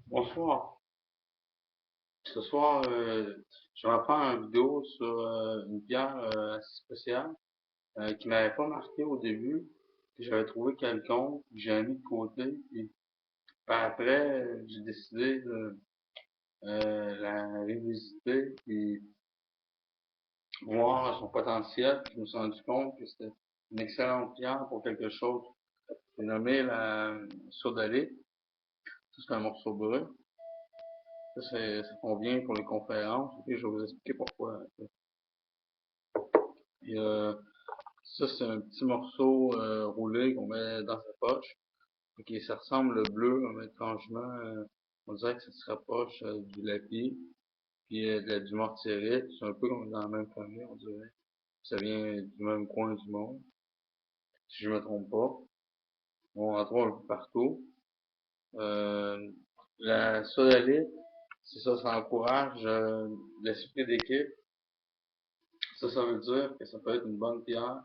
Bonsoir. Ce soir, je vais faire une vidéo sur une pierre assez spéciale qui m'avait pas marqué au début, que j'avais trouvé quelconque, que j'avais mis de côté, puis par après, j'ai décidé de la revisiter et voir son potentiel. Puis je me suis rendu compte que c'était une excellente pierre pour quelque chose. J'ai nommé la sodalite. Ça, c'est un morceau brun. Ça convient pour les conférences. Et je vais vous expliquer pourquoi. Et, ça, c'est un petit morceau roulé qu'on met dans sa poche. Ok, ça ressemble le bleu, mais étrangement, on dirait que ça se rapproche du lapier, puis du mortierite. C'est un peu comme dans la même famille, on dirait. Ça vient du même coin du monde, si je me trompe pas. On en trouve un peu partout. Euh, la sodalite, c'est ça, ça encourage l'esprit d'équipe. Ça veut dire que ça peut être une bonne pierre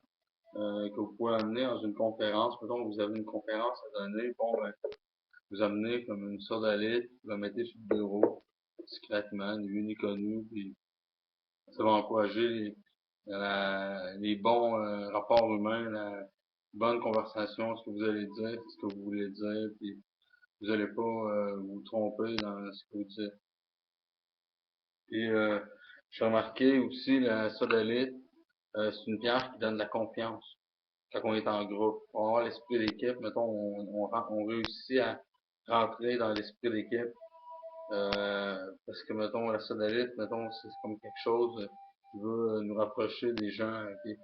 que vous pouvez amener dans une conférence. Mettons que vous avez une conférence à donner, bon, ben, vous amenez comme une sodalite, vous la mettez sur le bureau, discrètement, ni vu ni connu, puis ça va encourager les bons rapports humains, la bonne conversation, ce que vous allez dire, ce que vous voulez dire, puis vous allez pas vous tromper dans ce que vous dites. Et j'ai remarqué aussi la sodalite, c'est une pierre qui donne de la confiance quand on est en groupe. On va avoir l'esprit d'équipe, mettons, on réussit à rentrer dans l'esprit d'équipe. Parce que, mettons, la sodalite, mettons, c'est comme quelque chose qui veut nous rapprocher des gens, c'est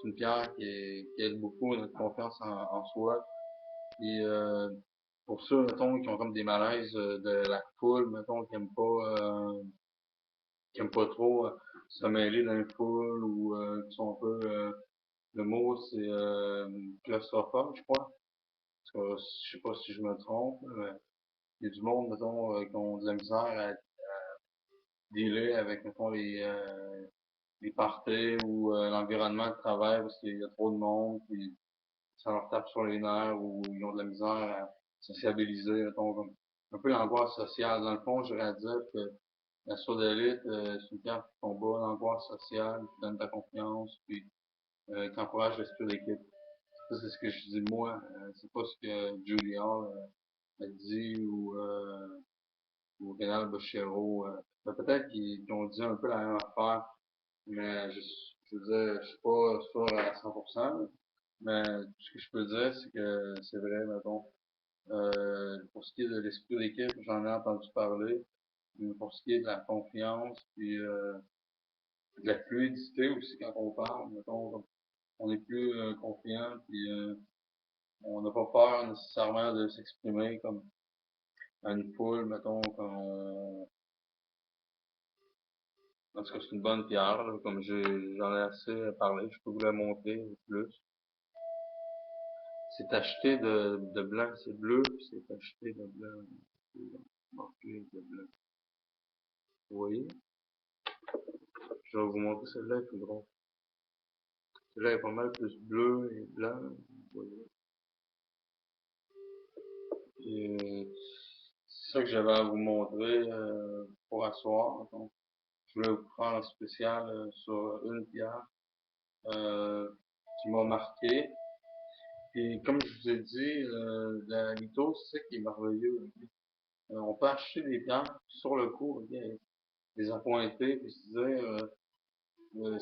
une pierre qui aide beaucoup notre confiance en soi. Et pour ceux, mettons, qui ont comme des malaises de la foule, mettons, qui aiment pas trop se mêler dans une foule ou qui sont un peu, le mot c'est claustrophobe, je crois. Parce que, je sais pas si je me trompe, mais il y a du monde, mettons, qui ont de la misère à dealer avec, mettons, les parties ou l'environnement de travail parce qu'il y a trop de monde, puis ça leur tape sur les nerfs ou ils ont de la misère à sociabiliser, mettons, comme un peu l'angoisse sociale. Dans le fond, je dirais dire que la sodalite, c'est une pierre qui combat l'angoisse sociale, qui donne de la confiance, puis qui encourage l'esprit d'équipe. Ça, c'est ce que je dis moi. C'est pas ce que Julia a dit ou Rénal Bochero. Peut-être qu'ils ont dit un peu la même affaire, mais je veux dire, je suis pas sûr à 100%. Mais ce que je peux dire, c'est que c'est vrai, mettons. Pour ce qui est de l'esprit d'équipe, j'en ai entendu parler. Mais pour ce qui est de la confiance, puis de la fluidité aussi quand on parle, mettons, on est plus confiant, puis on n'a pas peur nécessairement de s'exprimer comme à une foule, mettons, quand on... En tout cas, c'est une bonne pierre, là, comme j'en ai assez parlé, je peux vous la montrer plus. C'est tacheté de blanc, c'est bleu, puis c'est tacheté de blanc. C'est marqué de blanc. Vous voyez? Je vais vous montrer celle-là, est plus drôle. Celle-là est pas mal plus bleu et blanc, vous voyez. Et c'est ça que j'avais à vous montrer pour asseoir. Donc, je voulais vous faire un spécial sur une pierre qui m'a marqué. Et comme je vous ai dit, la litho, c'est ça qui est merveilleux. Ok? On peut acheter des pierres sur le coup, ok, les appointer, puis se dire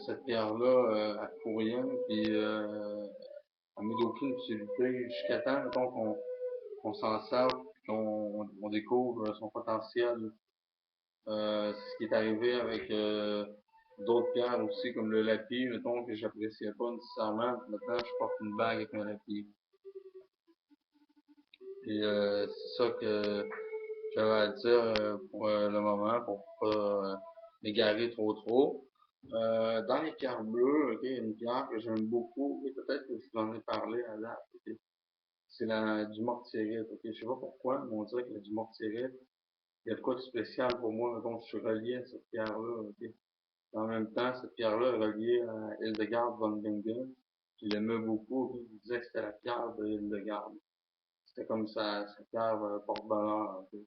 cette pierre-là, elle coûte rien, puis elle met d'aucune utilité jusqu'à temps, mettons, qu'on s'en serve, puis on découvre son potentiel. C'est ce qui est arrivé avec d'autres pierres aussi, comme le lapis, mettons, que j'appréciais pas nécessairement. Maintenant, je porte une bague avec un lapis. Et c'est ça que j'avais à dire pour le moment, pour pas m'égarer trop. Dans les pierres bleues, ok, il y a une pierre que j'aime beaucoup, et peut-être que je vous en ai parlé à date, ok. C'est du mortierite, ok. Je sais pas pourquoi, mais on dirait que du mortierite, il y a de quoi de spécial pour moi, mais bon, je suis relié à cette pierre-là, ok. En même temps, cette pierre-là est reliée à Hildegard von Bingen. Je l'aimais beaucoup, ok. Je disais que c'était la pierre de Hildegard. c'est comme sa cave porte-bonheur, un peu.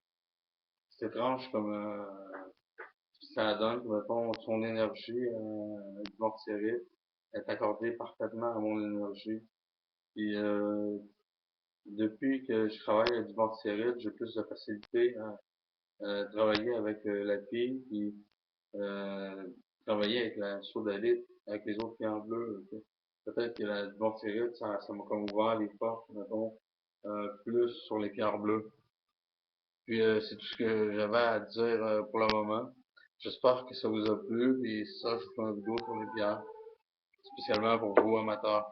C'est étrange comme ça donne, mettons, son énergie du mortiérite est accordée parfaitement à mon énergie. Puis depuis que je travaille avec du mortiérite, j'ai plus de facilité à travailler avec la pile, puis euh, travailler avec la sodalite, avec les autres pierres bleues. Ok. Peut-être que la mortiérite, ça m'a comme ouvert les portes, mettons, plus sur les pierres bleues. Puis c'est tout ce que j'avais à dire pour le moment. J'espère que ça vous a plu, et ça, je vous fais une vidéo sur les pierres, spécialement pour vous amateurs.